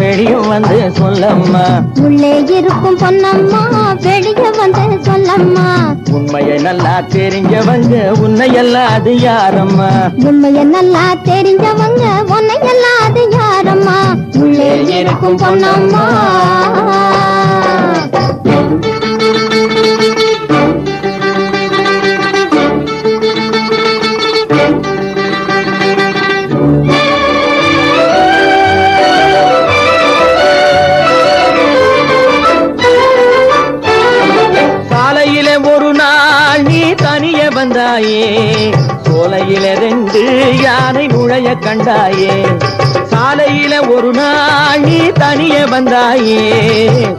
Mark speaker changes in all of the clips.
Speaker 1: வெளியும் வந்து சொல்லம்மா.
Speaker 2: உள்ளே இருக்கும் பொன்னம்மா வெளிய வந்து சொல்லம்மா.
Speaker 1: உண்மையை நல்லா தெரிஞ்சவங்க உன்னையெல்லாம் அது யாரம்மா.
Speaker 2: உண்மையை நல்லா தெரிஞ்சவங்க உன்னையெல்லாம் அது யாரம்மா. உள்ளே இருக்கும் பொன்னம்மா.
Speaker 1: சாலையிலே ஒரு நாள் நீ தனிய வந்தாயே, சோலையில 2 யானை நுழைய கண்டாயே. சாலையில ஒரு நாள் நீ தனிய வந்தாயே,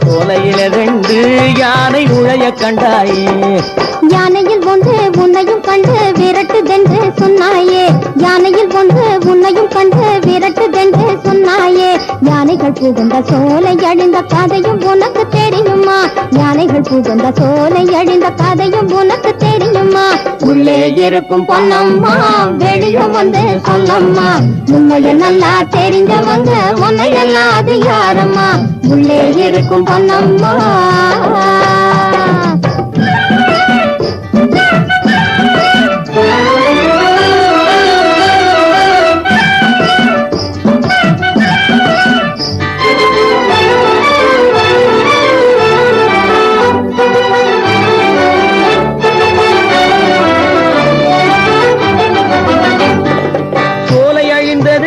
Speaker 1: சோலையில 2 யானை நுழைய கண்டாயே.
Speaker 2: யானையில் ஒன்று உன்னையும் கண்டு விரட்டுதென்று சொன்னாயே. யானையில் ஒன்று உன்னையும் கண்டு விரட்டுதென்று சொன்னாயே. யானைகள் புகுந்த சோலை அழிந்த கதையும் உனக்கு தெரியுமா. யானைகள் புகுந்த சோலை அழிந்த கதையும் உனக்கு தெரியுமா. உள்ளே இருக்கும் பொன்னம்மா வெளியே வந்து சொல்லம்மா. உண்மையை நல்லா தெரிஞ்சவங்க உன்னையெல்லாம் அது யாரம்மா. உள்ளே இருக்கும் பொன்னம்மா.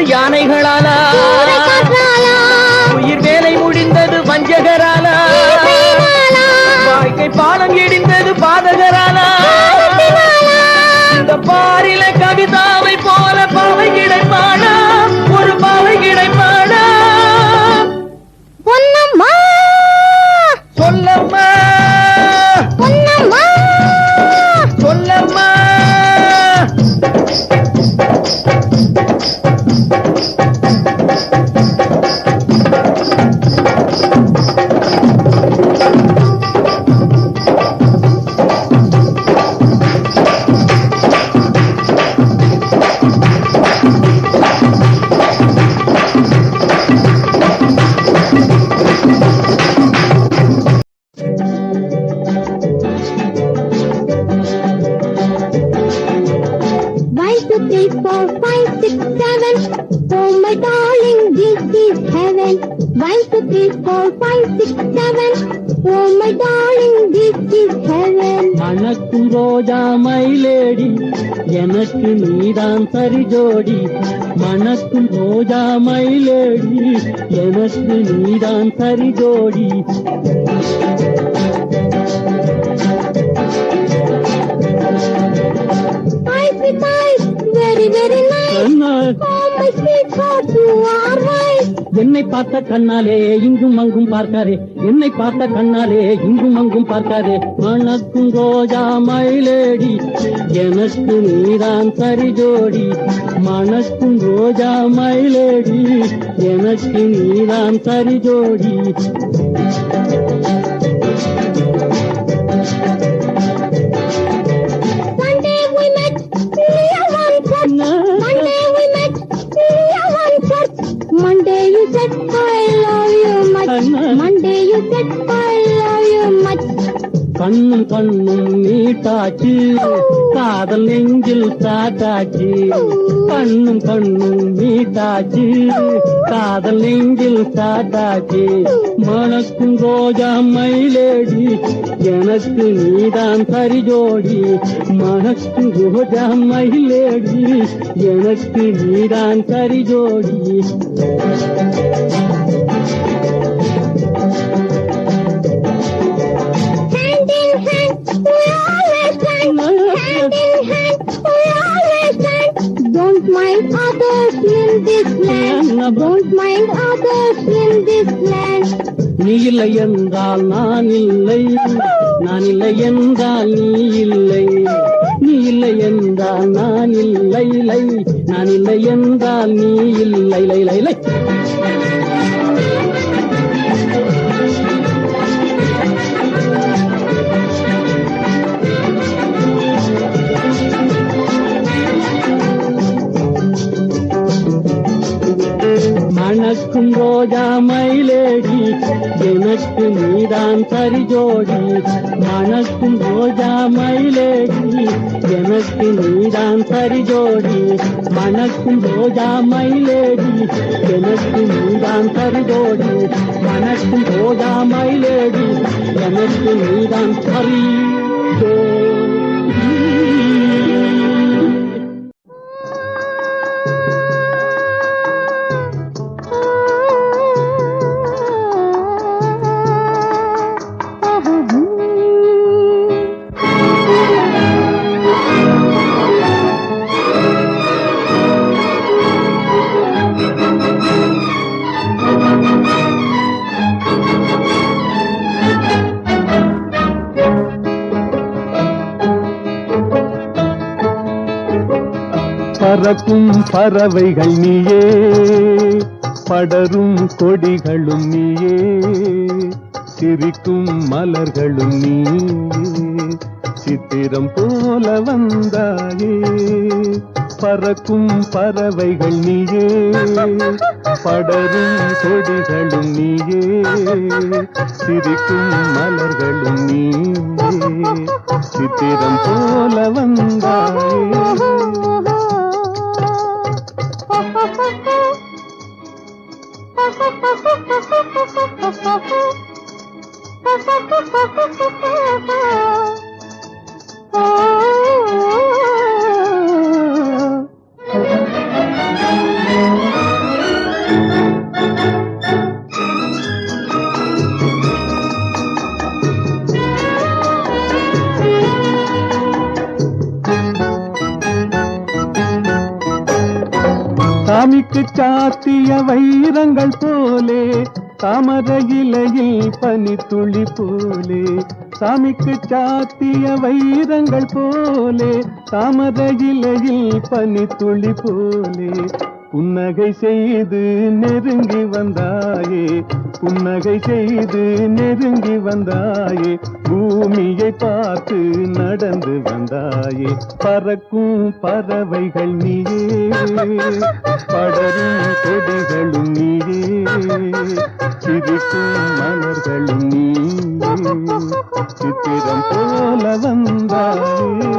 Speaker 1: யானைகளாலா, உயிர் வேலை முடிந்தது வஞ்சகராலா, வாழ்க்கை பாலம் இடிந்தது பாதகராலா. இந்த பாரில கவிதாவை போல பாவை கிடைப்பானா, ஒரு பாவை கிடைப்பானா.
Speaker 2: பொன்னம்மா
Speaker 1: சொல்லம்மா,
Speaker 2: பொன்னம்மா
Speaker 1: சொல்லம்மா. மணக்கும் ரோஜா மயிலேடி எனக்கு நீதான் சரி ஜோடி. மணக்கும் ரோஜா மயிலேடி எனக்கு நீதான் சரி ஜோடி. என்னை பார்த்த கண்ணாலே இங்கும் அங்கும் பார்க்காரே, என்னை பார்த்த கண்ணாலே இங்கும் அங்கும் பார்க்காரே. மணக்கும் ரோஜா மயிலேடி எனக்கு நீதான் சரி ஜோடி. மணக்கும் ரோஜா மயிலேடி எனக்கு நீதான் சரி ஜோடி.
Speaker 2: Monday you said I love you much. Monday you said I love you much.
Speaker 1: கண்ணும் கண்ணும் நீட்டாச்சு, காதல் நெஞ்சில் சாட்டாச்சு. கண்ணும் கண்ணும் நீட்டாச்சு, காதல் நெஞ்சில் சாட்டாச்சு. மணக்கும் ரோஜா மயிலேடி எனக்கு நீதான் சரி ஜோடி. மணக்கும் ரோஜா மயிலேடி எனக்கு நீதான் சரி ஜோடி.
Speaker 2: Don't mind others in this land. Don't mind others in this land.
Speaker 1: நீ இல்லை என்றால் நான் இல்லை, நான் இல்லை என்றால் நீ இல்லை. நீ இல்லை என்றால் நான் இல்லை, நான் இல்லை என்றால் நீ இல்லை. மணக்கும் ரோஜா மயிலேடி எனக்கு நீதான் சரி ஜோடி மணக்கும் ரோஜா மயிலேடி எனக்கு நீதான் சரி ஜோடி மணக்கும் ரோஜா மயிலேடி எனக்கு நீதான் சரி ஜோடி மணக்கும் ரோஜா மயிலேடி எனக்கு நீதான் சரி ஜோடி.
Speaker 3: பறக்கும் பறவைகள் நீயே படரும் கொடிகளும் நீயே சிரிக்கும் மலர்களும் நீயே சித்திரம் போல வந்தாயே பறக்கும் பறவைகள் நீயே படரும் கொடிகளும் நீயே சிரிக்கும் மலர்களும் நீயே சித்திரம் போல வந்தாயே சாமிக்கு சாத்திய வைரங்கள் போலே தாமரை இலையில் பனித்துளி போலே சாமிக்கு சாத்திய வைரங்கள் போலே தாமரை இலையில் பனித்துளி போலே புன்னகை செய்து நெருங்கி வந்தாயே புன்னகை செய்து நெருங்கி வந்தாயே பூமியை பார்த்து நடந்து வந்தாயே பறக்கும் பறவைகள் நீயே படரும் கொடிகளும் நீயே சிரிக்கும் மலர்களும் நீயே சித்திரம் போல வந்தாயே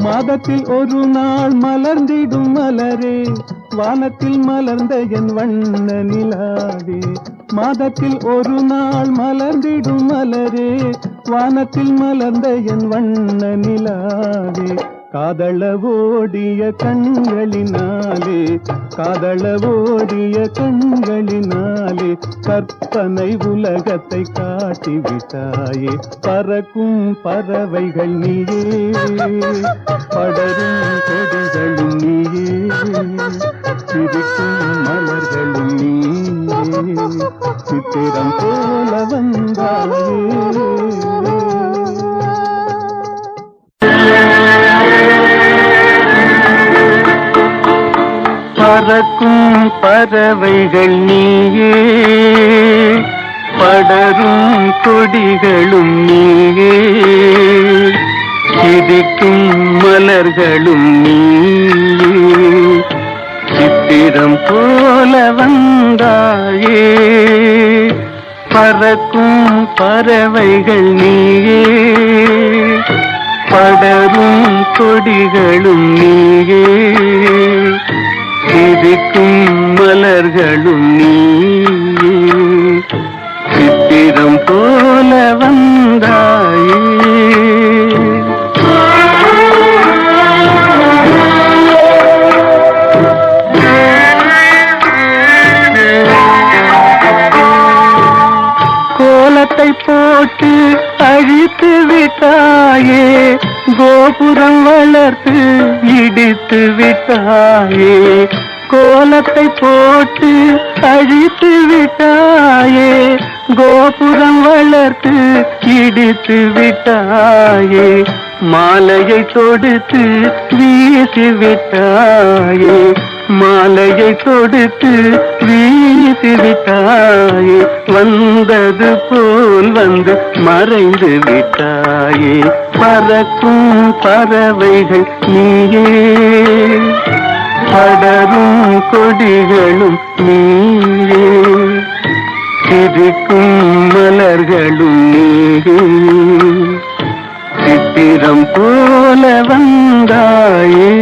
Speaker 3: மாதத்தில் ஒரு நாள் மலர்ந்திடும் மலரே வானத்தில் மலர்ந்த என் வண்ண நிலாவே மாதத்தில் ஒரு நாள் மலர்ந்திடும் மலரே வானத்தில் மலர்ந்த என் வண்ண நிலாவே காதளவோடிய கண்களினாலே காதளவோடிய கண்களினாலே கற்பனை உலகத்தை காட்டிவிட்டாயே பறக்கும் பறவைகள் நீயே படரும் கொடிகளும் நீயே சிரிக்கும் மலர்களும் நீயே சித்திரம் போல வந்தாயே பறக்கும் பறவைகள் நீயே படரும் கொடிகளும் நீயே சிரிக்கும் மலர்களும் நீயே சித்திரம் போல வந்தாயே பறக்கும் பறவைகள் நீயே படரும் கொடிகளும் நீயே சிரிக்கும் மலர்களும் நீயே சித்திரம் போல வந்தாயே கோலத்தை போட்டு அழித்து விட்டாயே கோபுரம் வளர்த்து இடித்து விட்டாயே கோலத்தை போட்டு அழித்து விட்டாயே, கோபுரம் வளர்த்து இடித்து விட்டாயே, மாலையை தொடுத்து வீசி விட்டாயே, மாலையை தொடுத்து வீசி விட்டாயே, வந்தது போல் வந்து மறைந்து விட்டாயே, பறக்கும் பறவைகள் நீயே, படரும் கொடிகளும் நீயே, சிரிக்கும் மலர்களும் நீயே, சித்திரம் போல வந்தாயே.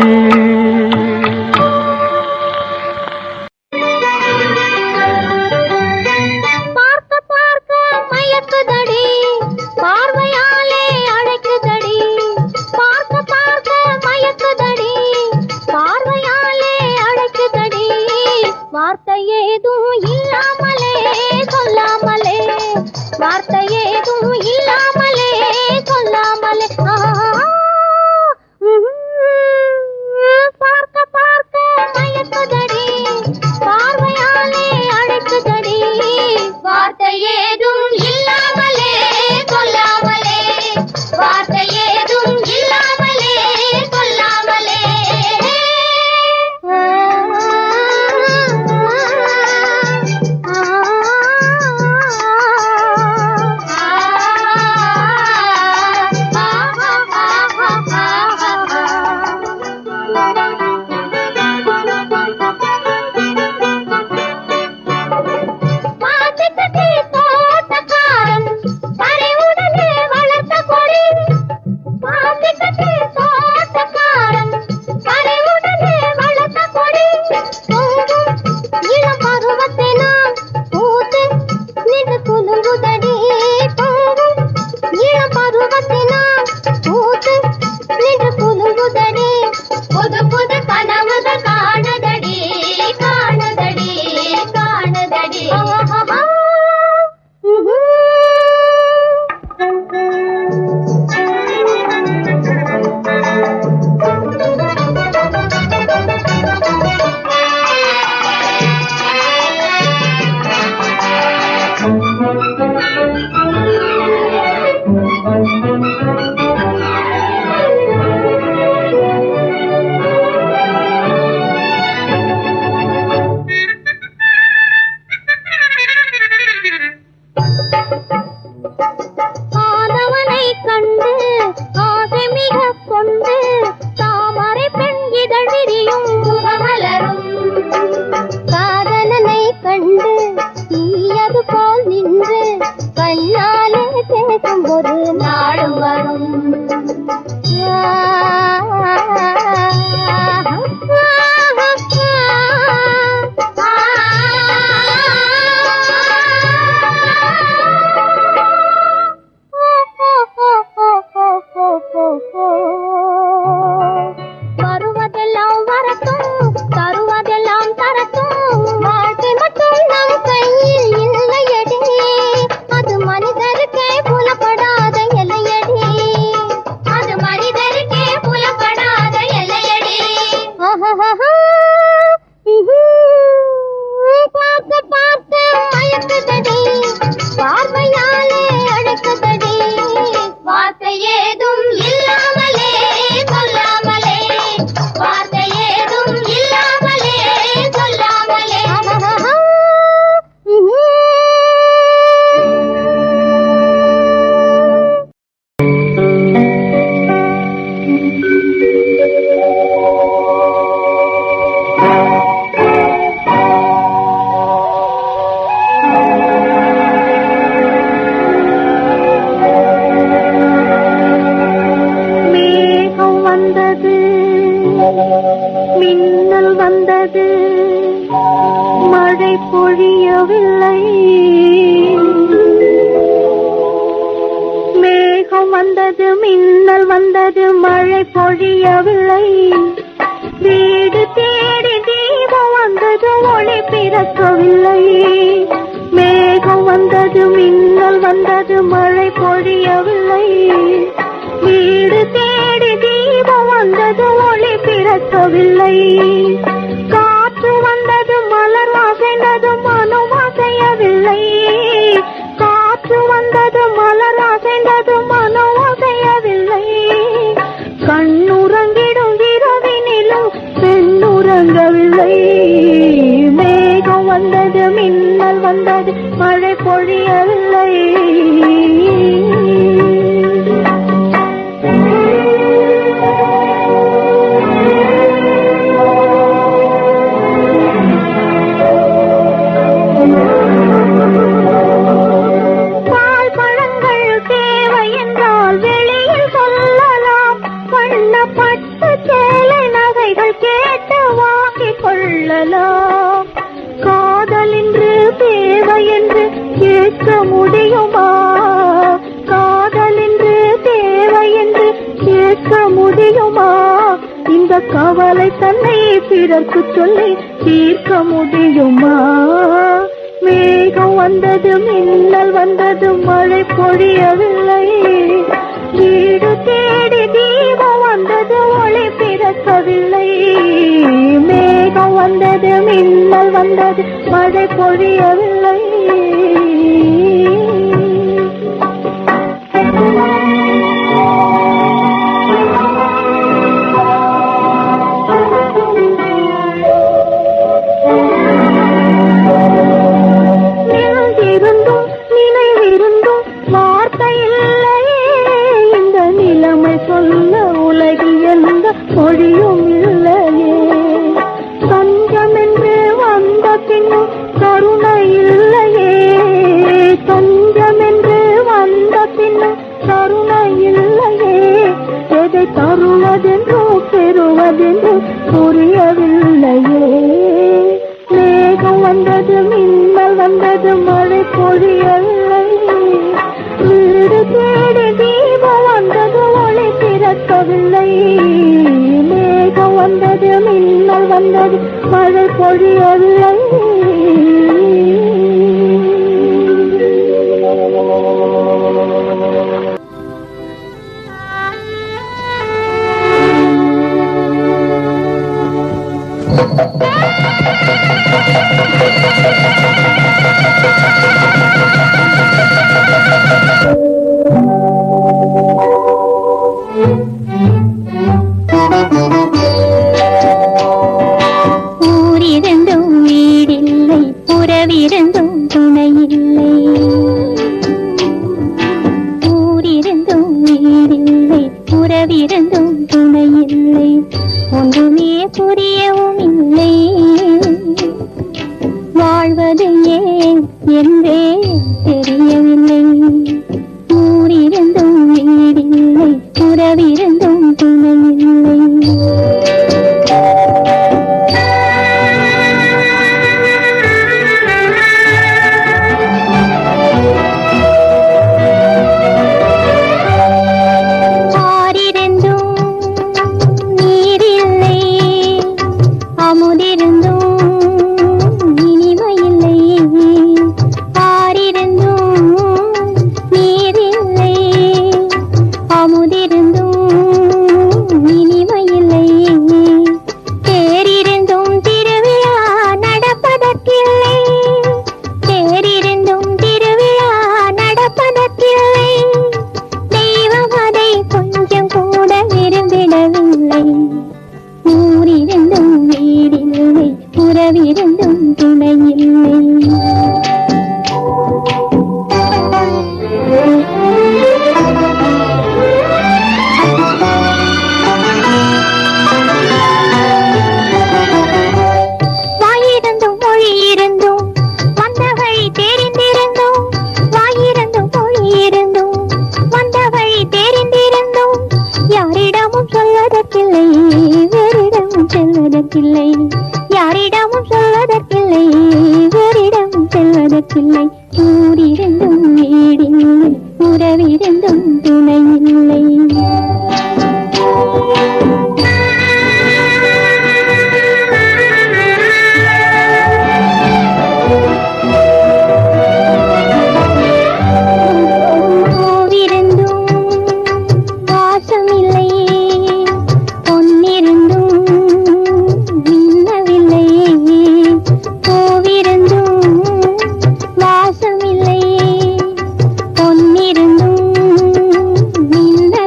Speaker 4: வந்தது மின்னல் வந்தது மழை பொழியவில்லை வீடு தேடி தீபம் வந்தது ஒளி பிறக்கவில்லை மேகம் வந்தது மின்னல் வந்தது மழை பொழியவில்லை வீடு தேடி தீபம் வந்தது ஒளி பிறக்கவில்லை காற்று பொழியவில்லை. பால் பழங்கள் தேவை என்றால் வெளியில் சொல்லலாம். வண்ணப்பட்டு சேலை நகைகள் கேட்டு வாங்கிக் கொள்ளலாம். காதல் என்று தேவை என்று கேட்க முடியுமா? காதல் என்று தேவை என்று கேட்க முடியுமா? இந்த கவலை தன்னை பிறர்க்கு சொல்லி தீர்க்க முடியுமா? மேகம் வந்தது, மின்னல் வந்தது, மழை பொழியவில்லை. வீடு தேடி தீபம் வந்தது, ஒளி பிறக்கவில்லை. மேகம் வந்தது, மின்னல் வந்தது, மழை பொழியவில்லை. நினைவிருந்தும் நினைவிருந்தும் வார்த்தை இல்லையே. இந்த நிலைமை சொல்ல உலகில் எந்த மொழியும் இல்லையே. தஞ்சம் என்று வந்த பின்னும் கருணை இல்லையே. தஞ்சம் என்று வந்த பின்னும் கருணை இல்லையே. எதை தருவதென்றோ பெறுவதென்றோ புரியவில்லையே. மேகம் வந்தது, மின்னல் வந்தது, மழை பொழியவில்லை. வீடு தேடி தீபம் வந்தது, ஒளி பிறக்கவில்லை. மேகம் வந்தது, மின்னல் வந்தது, மழை பொழியவில்லை.
Speaker 2: ஊரிருந்தும் வீடில்லை, உறவிருந்தும் துணையில்லை. ஊரிருந்தும் வீடில்லை, உறவிருந்தும் துணையில்லை. ஒன்றுமே புரியவும் இல்லை. வாழ்வது ஏன் என்றே தெரியவில்லை. ஊரிருந்தும் வீடில்லை, உறவிருந்தும் துணையில்லை. ஆறிருந்தும் நீரில்லை, அமுதிருந்தும் இனிமையில்லை. ஆறிருந்தும் நீரில்லை, அமுதிருந்தும் இனிமையில்லை. தேரிருந்தும் திருவிழா நடப்பதற்கில்லை. தேரிருந்தும் திருவிழா நடப்பதற்கில்லை. தெய்வம் அதை கொஞ்சம் கூட விரும்பிடவில்லை. ஊரிருந்தும் வீடில்லை, உறவிருந்தும் துணையில்லை. வாயிருந்தும் மொழியிருந்தும் வந்த வழி தெரிந்திருந்தும். வாயிருந்தும் மொழியிருந்தும் வந்த வழி தெரிந்திருந்தும். யாரிடமும் சொல்வதற்கில்லை, வேறிடமும் செல்வதற்கில்லை. யாரிடமும் சொல்வதற்கில்லை, வேறிடமும் செல்வதற்கில்லை. ஊரிருந்தும் வீடில்லை, உறவிருந்தும் துணையில்லை. பூவிருந்தும் வாசமில்லை, பொன்னிருந்தும் மின்னவில்லை. பூவிருந்தும் வாசமில்லை, பொன்னிருந்தும் மின்னவில்லை.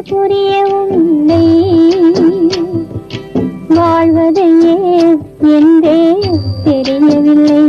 Speaker 2: புரியவும் இல்லை வாழ்வதையே என்றே தெரியவில்லை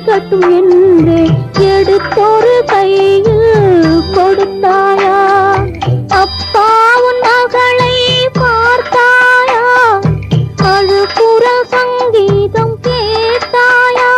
Speaker 2: கட்டும் என்று எடுத்தொரு கையில் கொடுத்தாயா அப்பா உன் மகளை பார்த்தாயா அழுகுற சங்கீதம் கேட்டாயா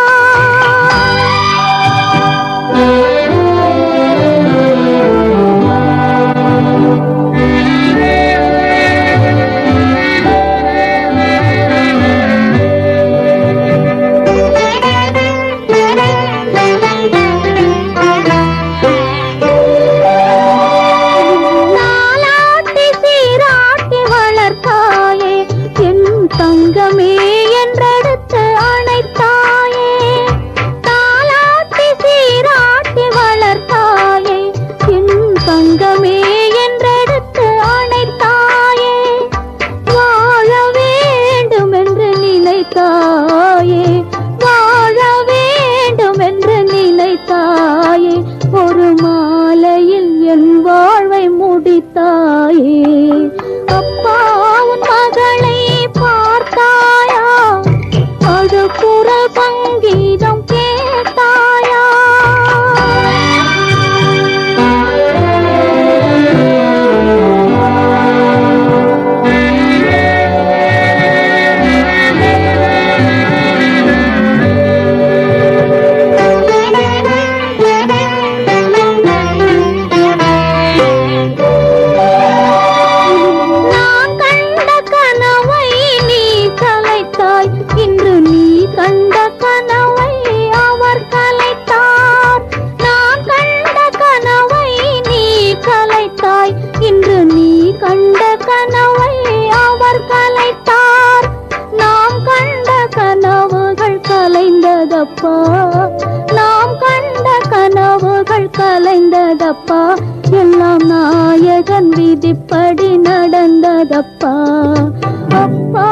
Speaker 2: ஒரு மாலையில் என் வாழ்வை முடித்தாயே அப்பா உன் மகளை பார்த்தாயா அழுகுற சங்கீதம் கேட்டாயா இன்று நீ கண்ட கனவை அவர் கலைத்தார் நாம் கண்ட கனவுகள் கலைந்ததப்பா நாம் கண்ட கனவுகள் கலைந்ததப்பா எல்லாம் நாயகன் விதிப்படி நடந்ததப்பா அப்பா